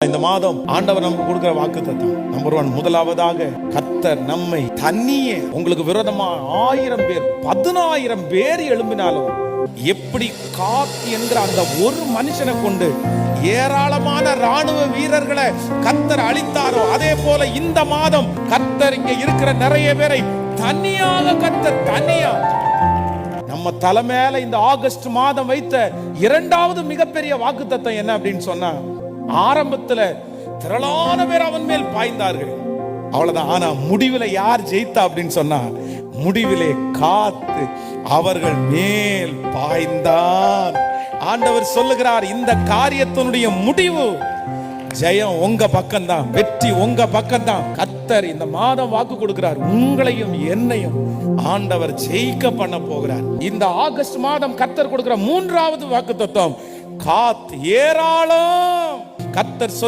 இந்த மாதம் ஆண்டவர் நமக்கு கொடுக்கிற வாக்குத்தத்தம் நம்பர் 1, முதலாவதாக கர்த்தர் நம்மை தண்ணியே உங்களுக்கு விரோதமா 1000 பேர் 10000 பேர் எழும்பினாலும் எப்படி காத் என்கிற அந்த ஒரு மனுஷனை கொண்டு ஏராளமான ராணுவ வீரர்களை கர்த்தர் அழித்தாரோ, அதே போல இந்த மாதம் கர்த்தர் இங்க இருக்கிற நிறைய பேரை தனியாக கர்த்தர் தனியா நம்ம தலை மேல இந்த ஆகஸ்ட் மாதம் வைத்த இரண்டாவது மிகப்பெரிய வாக்குத்தத்தம் என்ன அப்படின்னு சொன்னா, ஆரம்பத்துல திரளான பேர் அவன் மேல் பாய்ந்தார்கள், அவ்வளவுதான். ஆனா முடிவில் யார் ஜெயித்தா அப்படின்னு சொன்னா, முடிவிலே காத்து அவர்கள் மேல் பாய்ந்தான். ஆண்டவர் சொல்லுகிறார், இந்த காரியத்தினுடைய முடிவு ஜெயம் உங்க பக்கம்தான், வெற்றி உங்க பக்கம்தான். கர்த்தர் இந்த மாதம் வாக்கு கொடுக்கிறார், உங்களையும் என்னையும் ஆண்டவர் ஜெயிக்க பண்ண போகிறார். இந்த ஆகஸ்ட் மாதம் கர்த்தர் கொடுக்கிற மூன்றாவது வாக்குத்தத்தம், காத் ஏராளம். கர்த்தர்